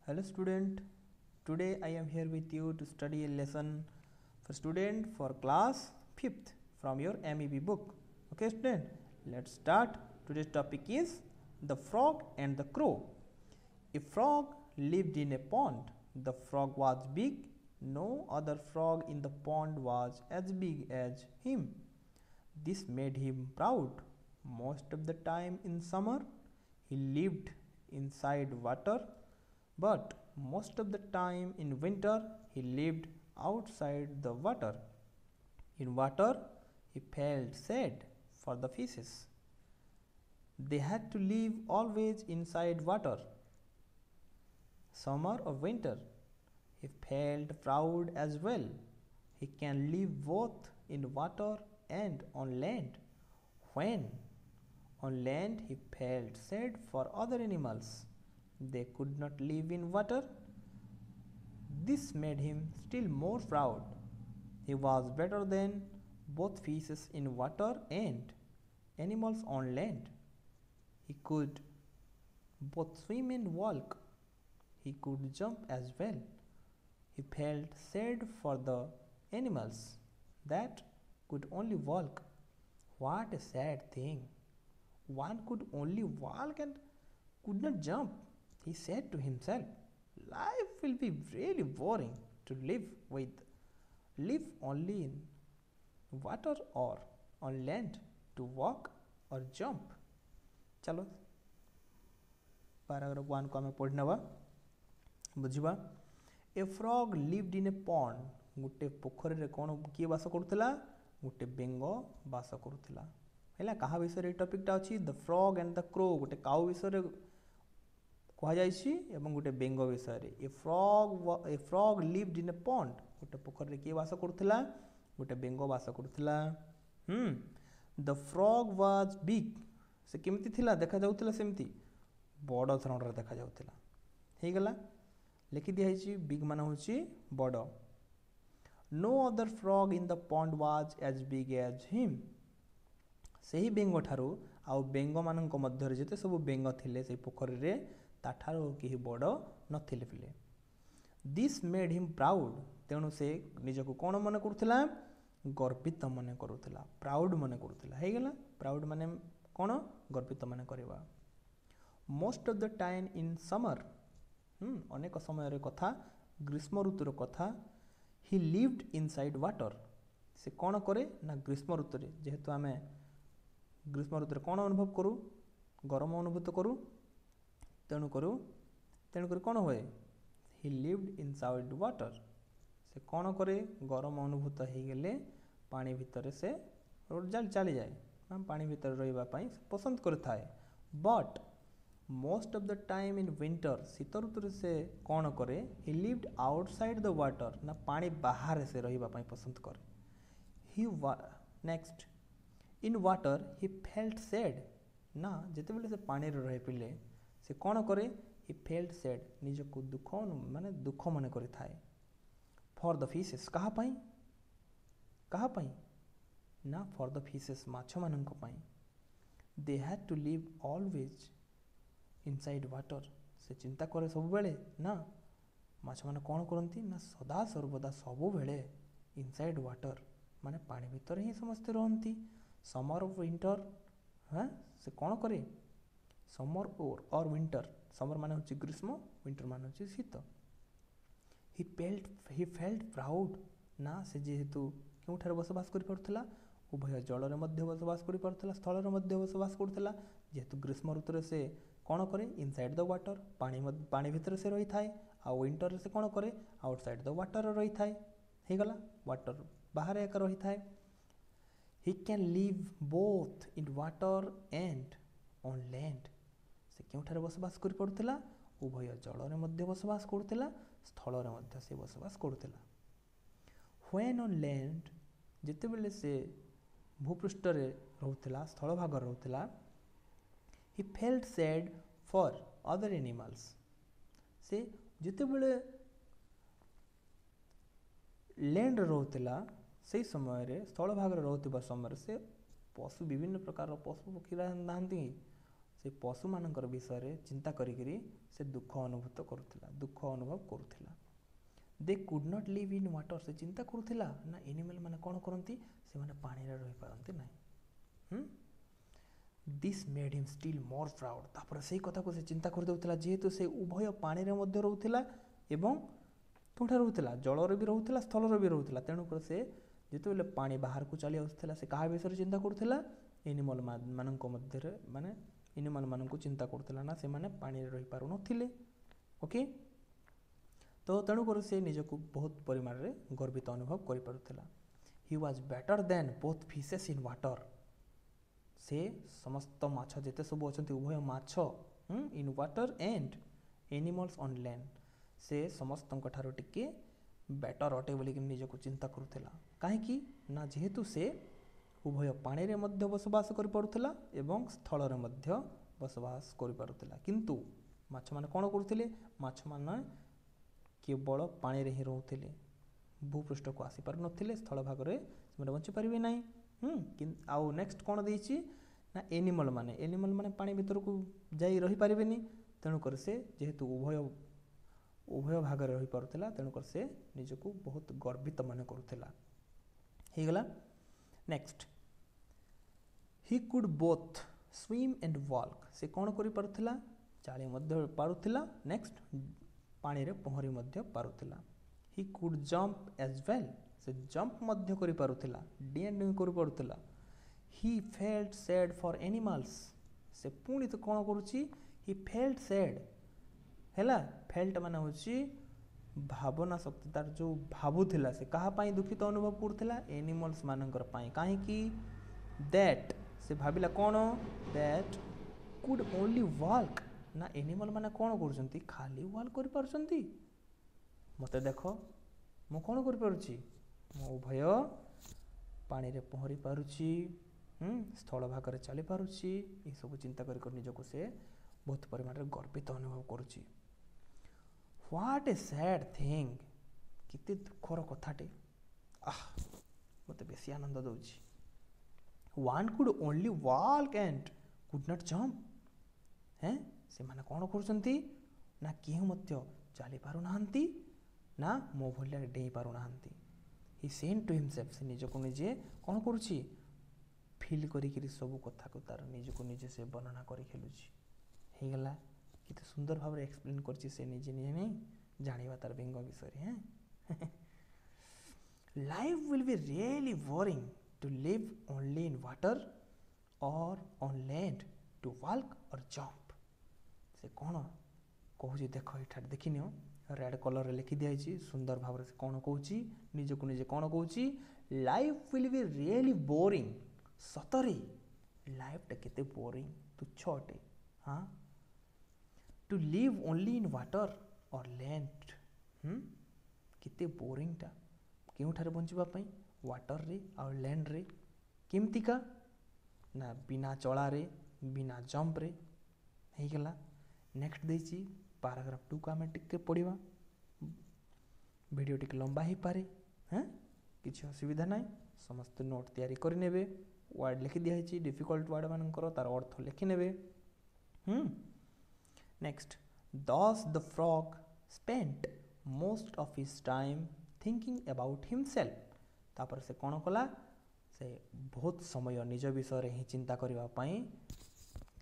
Hello student, today I am here with you to study a lesson for student for class 5th from your MEB book. Okay student, let's start. Today's topic is the frog and the crow. A frog lived in a pond. The frog was big. No other frog in the pond was as big as him. This made him proud. Most of the time in summer, he lived inside water, but most of the time in winter, he lived outside the water. In water, he felt sad for the fishes. They had to live always inside water, summer or winter. He felt proud as well. He can live both in water and on land. When on land, he felt sad for other animals. They could not live in water. This made him still more proud. He was better than both fishes in water and animals on land. He could both swim and walk. He could jump as well. He felt sad for the animals that could only walk. What a sad thing! One could only walk and could not jump. He said to himself, life will be really boring to live only in water or on land to walk or jump. चलो paragraph 1 को आम पढ़ी नवा बुझा. ए frog lived in a pond. गोटे पोखरी रे कौन किए बास करुला? गोटे बेंग बास करुला. है क्या विषय टपिकटा अच्छी the frog and the crow. गोटे काउ विषय कहुई गोटे बेंग विषय. A frog lived in a pond. गोटे पोखरी किए बास करुला? गोटे बेंग बास करुला. The frog was big. से केमती थिला? देखा जाउथिला सेमती बड़ धरणर देखा जाउथिला. हे गला लिखि दिया है बिग मान होची बड़. No other frog in the pond was as big as him. सही बेंग ठारू आउ बेंग मानक मध्य जिते सब बेंग थिले से पोखरी रे ताठारो केही बड़ नथिले पिले. This made him proud. तेणु से निजको कौन मन करुला? गर्वित मन करुला. प्राउड मन करुला. हे गला प्राउड माने कौन? गर्वित मन करवा. Most of the time in summer. अनेक समय कथा ग्रीष्म ऋतुर कथा. ही लिव्ड इनसाइड वाटर. से कौन करे ना ग्रीष्म ऋतु जेहेतु आम ग्रीष्म ऋतु कौन अनुभव करूँ? गरम अनुभूत करूँ. तेणुक कौन हुए? ही लिव्ड इनसाइड वाटर. से कौन करे? गरम अनुभूत हो गले पानी भितर से चली जाए. पानी भितर रही पसंद करए. But most of the time in winter. शीत ऋतु से कौन करे? He lived outside the water. ना पानी बाहर से रही पसंद करे. He next in water he felt sad. ना जिते बेले से पानी रही पिले से कौन करे? ही फेल्ट सैड. निजको दुख माने दुख मन कर थाए. For the fishes. कहापाई? ना फॉर द फिशेस माछ मानक पाई. They had to live always inside water. से चिंता करे सब बेले ना माछ मान कौन करती ना सदा सर्वदा सब बेले इनसाइड वाटर माने पानी भीतर ही समस्ते रहती. Summer winter. हाँ से कौन करे? समर और विंटर. समर मान हूँ ग्रीष्म, विंटर मान हूँ शीत. He felt proud. ना से जेहेतु क्योंठार बसवास कर उभय जलर मध्य बसवास कर स्थल मध्य बसवास करुला. जेहेतु ग्रीष्म ऋतु से कौन करे? Inside the water. पानी भितर से रही थाए. आ विंटर से कौन करे? आउटसाइड द वाटर रही थाए. हो गला वाटर बाहर एक रही थाए. He can live both in water and on land. से क्योंठार बसवास कर उभय जलर मध्य बसवास करुला, स्थल मध्य से बसवास करुला. When on land. जिते बेले से भूपृष्ठ रोला स्थल भाग रोला. He felt sad for other animals. से जिते बेले लैंड रोला से समय स्थल भाग रोवा समय से पशु विभिन्न प्रकार पशु पक्षी नहांती से पशुମାନଙ୍କର ବିଷୟରେ ଚିନ୍ତା କରିକିରି ସେ ଦୁଃଖ ଅନୁଭବ କରୁଥିଲା। They could not live in water, ସେ ଚିନ୍ତା କରୁଥିଲା ନା ଏନିମାଲ ମାନେ କ'ଣ କରନ୍ତି, ସେମାନେ ପାଣିରେ ରହିପାରନ୍ତି ନାହିଁ। This made him still more proud, ତାପରେ ସେଇ କଥାକୁ ସେ ଚିନ୍ତା କରିଦେଉଥିଲା, ଯେହେତୁ ସେ ଉଭୟ ପାଣିରେ ମଧ୍ୟ ରହୁଥିଲା ଏବଂ କେଉଁଠାରେ ରହୁଥିଲା, ଜଳରେ ବି ରହୁଥିଲା, ସ୍ଥଳରେ ବି ରହୁଥିଲା। ତେଣୁକରି ସେ ଯେତେବେଳେ ପାଣି ବାହାରକୁ ଚାଲି ଆସୁଥିଲା, ସେ କାହା ବିଷୟରେ ଚିନ୍ତା କରୁଥିଲା, ଏନିମଲ ମାନଙ୍କ ମଧ୍ୟରେ ମାନେ ଏନିମଲ ମାନଙ୍କୁ ଚିନ୍ତା କରୁଥିଲା ନା ସେମାନେ ପାଣିରେ ରହିପାରୁନଥିଲେ। ଓକେ, ତ ତେଣୁକରି ସେ ନିଜକୁ ବହୁତ ପରିମାଣରେ ଗର୍ବିତ ଅନୁଭବ କରିପାରୁଥିଲା। He was better than both fishes in water, ସେ ସମସ୍ତ ମାଛ ଯେତେ ସବୁ ଅଛନ୍ତି, ଉଭୟ ମାଛ in water and animals on land, ସେ ସମସ୍ତଙ୍କ ଠାରୁ ଟିକେ ବେଟର ଅଟେ ବୋଲିକି ନିଜକୁ ଚିନ୍ତା କରୁଥିଲା। କାହିଁକି ନା ଯେହେତୁ ସେ ଉଭୟ ପାଣିରେ ମଧ୍ୟ ବସବାସ କରିପାରୁଥିଲା ଏବଂ ସ୍ଥଳରେ ମଧ୍ୟ ବସବାସ କରିପାରୁଥିଲା। କିନ୍ତୁ ମାଛମାନେ କ'ଣ କରୁଥିଲେ, ମାଛମାନେ କେବଳ ପାଣିରେ ହିଁ ରହୁଥିଲେ, ଭୂପୃଷ୍ଠକୁ ଆସିପାରୁନଥିଲେ, ସ୍ଥଳ ଭାଗରେ ସେମାନେ ବଞ୍ଚିପାରିବେ ନାହିଁ। ଆଉ ନେକ୍ସଟ କ'ଣ ଦେଇଛି ନା ଏନିମଲ ମାନେ ପାଣି ଭିତରକୁ ଯାଇ ରହିପାରିବେନି। ତେଣୁକରି ସେ ଯେହେତୁ ଉଭୟ ଭାଗରେ ରହିପାରୁଥିଲା, ତେଣୁକରି ସେ ନିଜକୁ ବହୁତ ଗର୍ବିତ ମନେ କରୁଥିଲା। ହେଇଗଲା। Next, he could both swim and walk, ସେ କ'ଣ କରିପାରୁଥିଲା, ଚାଲି ମଧ୍ୟ ପାରୁଥିଲା, ନେକ୍ସଟ ପାଣିରେ ପହଁରି ମଧ୍ୟ ପାରୁଥିଲା। He could jump as well, ସେ ଜମ୍ପ ମଧ୍ୟ କରିପାରୁଥିଲା, ଡିଆଁ ଡୁଇଁ କରିପାରୁଥିଲା। He felt sad for animals, ସେ ପୁଣି ତ କ'ଣ କରୁଛି, ହି ଫେଲ୍ଟ ସ୍ୟାଡ୍, ହେଲା, ଫେଲ୍ଟ ମାନେ ହେଉଛି ଭାବନା ଶକ୍ତି, ତାର ଯେଉଁ ଭାବୁଥିଲା, ସେ କାହା ପାଇଁ ଦୁଃଖିତ ଅନୁଭବ କରୁଥିଲା, ଏନିମଲ୍ସ ମାନଙ୍କର ପାଇଁ। କାହିଁକି, ଦ୍ୟାଟ୍, ସେ ଭାବିଲା କ'ଣ, ଦ୍ୟାଟ୍ କୁଡ୍ ଓନ୍ଲି ୱାଲ୍କ, ନା ଏନିମଲ ମାନେ କ'ଣ କରୁଛନ୍ତି, ଖାଲି ୱାଲ୍କ କରିପାରୁଛନ୍ତି, ମୋତେ ଦେଖ ମୁଁ କ'ଣ କରିପାରୁଛି, ମୁଁ ଉଭୟ ପାଣିରେ ପହଁରି ପାରୁଛି, ସ୍ଥଳ ଭାଗରେ ଚାଲିପାରୁଛି। ଏସବୁ ଚିନ୍ତା କରି ନିଜକୁ ସେ ବହୁତ ପରିମାଣରେ ଗର୍ବିତ ଅନୁଭବ କରୁଛି। ହ୍ୱାଟ୍ ଏ ସ୍ୟାଡ୍ ଥିଙ୍ଗ, କେତେ ଦୁଃଖର କଥାଟେ, ମୋତେ ବେଶୀ ଆନନ୍ଦ ଦେଉଛି। One could only walk and could not jump, ସେମାନେ କ'ଣ କରୁଛନ୍ତି ନା କେଉଁ ମଧ୍ୟ ଚାଲିପାରୁନାହାନ୍ତି ନା ମୋ ଭଳିଆ ଡେଇଁ ପାରୁନାହାନ୍ତି। ହି ସେଡ୍ ଟୁ ହିମସେଲ୍ଫ, ସେ ନିଜକୁ ନିଜେ କ'ଣ କରୁଛି, ଫିଲ୍ କରିକିରି ସବୁ କଥାକୁ ତାର ନିଜକୁ ନିଜେ ସେ ବର୍ଣ୍ଣନା କରି ଖେଳୁଛି। ହେଇଗଲା। କେତେ ସୁନ୍ଦର ଭାବରେ ଏକ୍ସପ୍ଲେନ୍ କରିଛି ସେ ନିଜେ ନେଇ ଜାଣିବା ତାର ବେଙ୍ଗ ବିଷୟରେ। Life will be really boring to live only in water or on land to walk or jump, ସେ କ'ଣ କହୁଛି ଦେଖ, ଏଠାରେ ଦେଖିନିଅ, ରେଡ୍ କଲରରେ ଲେଖି ଦିଆଯାଇଛି ସୁନ୍ଦର ଭାବରେ। ସେ କ'ଣ କହୁଛି, ନିଜକୁ ନିଜେ କ'ଣ କହୁଛି, life will be really boring, ସତରେ ଲାଇଫଟା କେତେ ବୋରିଂ, ତୁଚ୍ଛ ଅଟେ। To live only in water or land, କେତେ ବୋରିଂଟା, କେଉଁଠାରେ ବଞ୍ଚିବା ପାଇଁ, ୱାଟରରେ ଆଉ ଲ୍ୟାଣ୍ଡରେ। କେମିତିକା ନା ବିନା ଚଳାରେ, ବିନା ଜମ୍ପରେ। ହେଇଗଲା। ନେକ୍ସଟ ଦେଇଛି ପାରାଗ୍ରାଫ 2କୁ ଆମେ ଟିକେ ପଢ଼ିବା। ଭିଡ଼ିଓ ଟିକେ ଲମ୍ବା ହେଇପାରେ, କିଛି ଅସୁବିଧା ନାହିଁ, ସମସ୍ତେ ନୋଟ୍ ତିଆରି କରିନେବେ। ୱାର୍ଡ଼ ଲେଖି ଦିଆହେଇଛି, ଡିଫିକଲ୍ଟ ୱାର୍ଡ଼ ମାନଙ୍କର ତାର ଅର୍ଥ ଲେଖିନେବେ। Next, thus the frog spent most of his time thinking about himself, ତାପରେ ସେ କ'ଣ କଲା, ସେ ବହୁତ ସମୟ ନିଜ ବିଷୟରେ ହିଁ ଚିନ୍ତା କରିବା ପାଇଁ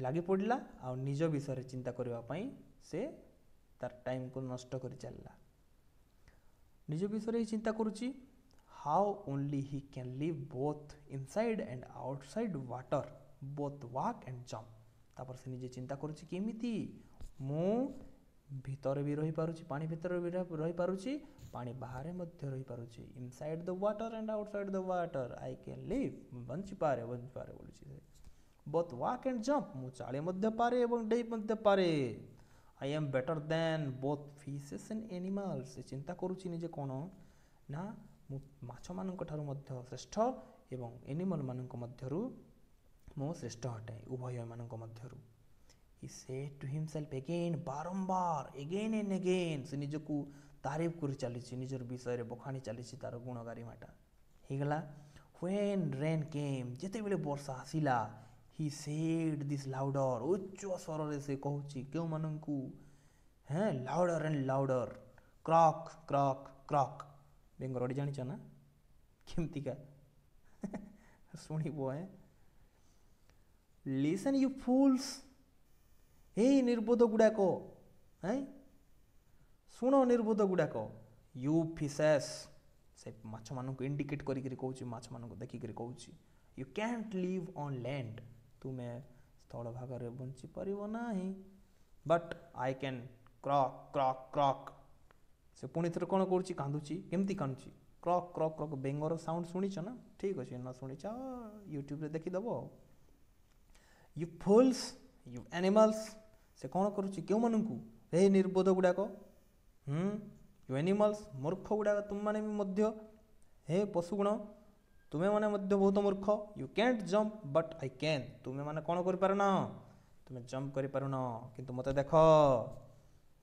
ଲାଗି ପଡ଼ିଲା, ଆଉ ନିଜ ବିଷୟରେ ଚିନ୍ତା କରିବା ପାଇଁ ସେ ତାର ଟାଇମକୁ ନଷ୍ଟ କରି ଚାଲିଲା। ନିଜ ବିଷୟରେ ହିଁ ଚିନ୍ତା କରୁଛି। How only he can live both inside and outside water, both walk and jump, ତାପରେ ସେ ନିଜେ ଚିନ୍ତା କରୁଛି କେମିତି ମୁଁ ଭିତରେ ବି ରହିପାରୁଛି, ପାଣି ଭିତରେ ବି ରହିପାରୁଛି, ପାଣି ବାହାରେ ମଧ୍ୟ ରହିପାରୁଛି। Inside the water and outside the water I can live, ବଞ୍ଚିପାରେ ବୋଲୁଛି ସେ। ବୋଥ୍ ୱାକ୍ ଆଣ୍ଡ ଜମ୍ପ, ମୁଁ ଚାଳି ମଧ୍ୟ ପାରେ ଏବଂ ଡେଇଁ ମଧ୍ୟ ପାରେ। I am better than both fishes and animals, ସେ ଚିନ୍ତା କରୁଛି ନିଜେ କ'ଣ ନା ମୁଁ ମାଛମାନଙ୍କ ଠାରୁ ମଧ୍ୟ ଶ୍ରେଷ୍ଠ ଏବଂ ଏନିମଲ ମାନଙ୍କ ମଧ୍ୟରୁ ମୁଁ ଶ୍ରେଷ୍ଠ ଅଟେ, ଉଭୟ ଏମାନଙ୍କ ମଧ୍ୟରୁ। He said to himself again, ବାରମ୍ବାର, again and again, ସେ ନିଜକୁ ତାରିଫ କରି ଚାଲିଛି, ନିଜର ବିଷୟରେ ବଖାଣି ଚାଲିଛି ତାର ଗୁଣ ଗାରିମାଟା। ହେଇଗଲା। When rain came, ଯେତେବେଳେ ବର୍ଷା ଆସିଲା, ହି ସେଡ୍ ଦିସ୍ ଲାଉଡର, ଉଚ୍ଚ ସ୍ୱରରେ ସେ କହୁଛି କେଉଁମାନଙ୍କୁ, ହେଁ, ଲାଉଡର ଆଣ୍ଡ ଲାଉଡର, କ୍ରକ୍ କ୍ରକ୍ କ୍ରକ୍। ବେଙ୍ଗ ରଡ଼ି ଜାଣିଛ ନା କେମିତିକା ଶୁଣିବ। ଲିସନ୍ ୟୁ ଫୁଲ୍ସ, ହେଇ ନିର୍ବୋଧ ଗୁଡ଼ାକ, ଶୁଣ ନିର୍ବୋଧ ଗୁଡ଼ାକ। ୟୁ ଫିସେସ୍, ସେ ମାଛମାନଙ୍କୁ ଇଣ୍ଡିକେଟ୍ କରିକିରି କହୁଛି, ମାଛମାନଙ୍କୁ ଦେଖିକିରି କହୁଛି। You can't live on land, ତୁମେ ସ୍ଥଳ ଭାଗରେ ବଞ୍ଚିପାରିବ ନାହିଁ। But I can croak croak croak. ସେ ପୁଣି ଥରେ କ'ଣ କରୁଛି, କାନ୍ଦୁଛି। କେମିତି କାନ୍ଦୁଛି? Croak croak croak. ବେଙ୍ଗର ସାଉଣ୍ଡ ଶୁଣିଛ ନା? ଠିକ୍ ଅଛି, ନ ଶୁଣିଛ ୟୁଟ୍ୟୁବରେ ଦେଖିଦେବ। ୟୁ ଫୁଲ୍ସ, ୟୁ ଆନିମଲ୍ସ, ସେ କ'ଣ କରୁଛି କେଉଁମାନଙ୍କୁ? ହେ ନିର୍ବୋଧ ଗୁଡ଼ାକ, ୟୁ ଆନିମଲ୍ସ, ମୂର୍ଖ ଗୁଡ଼ାକ ତୁମମାନେ ବି ମଧ୍ୟ, ହେ ପଶୁଗୁଣ ତୁମେମାନେ ମଧ୍ୟ ବହୁତ ମୂର୍ଖ। You can't jump but I can, ତୁମେମାନେ କ'ଣ କରିପାରୁନ? ତୁମେ ଜମ୍ପ କରିପାରୁନ, କିନ୍ତୁ ମୋତେ ଦେଖ,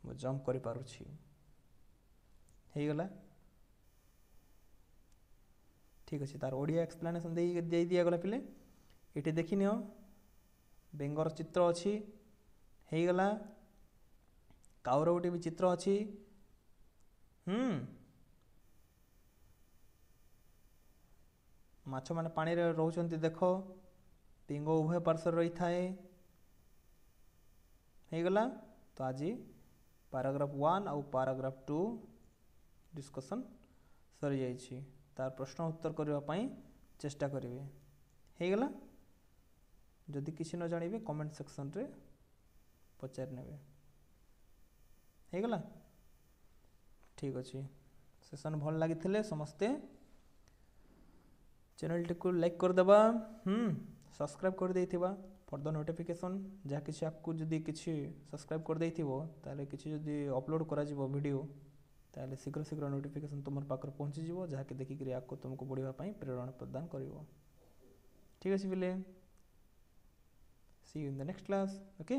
ମୁଁ ଜମ୍ପ କରିପାରୁଛି। ହେଇଗଲା? ଠିକ୍ ଅଛି, ତାର ଓଡ଼ିଆ ଏକ୍ସପ୍ଲାନେସନ୍ ଦେଇ ଦିଆଗଲା ପିଲେ। ଏଠି ଦେଖିନିଅ, ବେଙ୍ଗର ଚିତ୍ର ଅଛି। ହେଇଗଲା? କାଉର ଗୋଟେ ବି ଚିତ୍ର ଅଛି। ମାଛମାନେ ପାଣିରେ ରହୁଛନ୍ତି, ଦେଖ, ବେଙ୍ଗ ଉଭୟ ପାର୍ଶ୍ୱରେ ରହିଥାଏ। ହେଇଗଲା? ତ ଆଜି ପାରାଗ୍ରାଫ 1 ଆଉ ପାରାଗ୍ରାଫ 2 ଡିସ୍କସନ୍ ସରିଯାଇଛି। ତାର ପ୍ରଶ୍ନ ଉତ୍ତର କରିବା ପାଇଁ ଚେଷ୍ଟା କରିବେ। ହେଇଗଲା? ଯଦି କିଛି ନ ଜାଣିବେ କମେଣ୍ଟ ସେକ୍ସନରେ ପଚାରି ନେବେ। ହେଇଗଲା? ଠିକ୍ ଅଛି, ସେସନ୍ ଭଲ ଲାଗିଥିଲେ ସମସ୍ତେ ଚ୍ୟାନେଲଟିକୁ ଲାଇକ୍ କରିଦେବା, ସବସ୍କ୍ରାଇବ୍ କରିଦେଇଥିବା ଫର୍ ଦ ନୋଟିଫିକେସନ୍। ଯାହା କିଛି ଆଗକୁ ଯଦି କିଛି ସବସ୍କ୍ରାଇବ୍ କରିଦେଇଥିବ, ତାହେଲେ କିଛି ଯଦି ଅପଲୋଡ଼ କରାଯିବ ଭିଡ଼ିଓ, ତାହେଲେ ଶୀଘ୍ର ଶୀଘ୍ର ନୋଟିଫିକେସନ୍ ତୁମର ପାଖରେ ପହଞ୍ଚିଯିବ, ଯାହାକି ଦେଖିକିରି ଆଗକୁ ତୁମକୁ ବଢ଼ିବା ପାଇଁ ପ୍ରେରଣା ପ୍ରଦାନ କରିବ। ଠିକ୍ ଅଛି ପିଲେ, C U in the next class. Okay.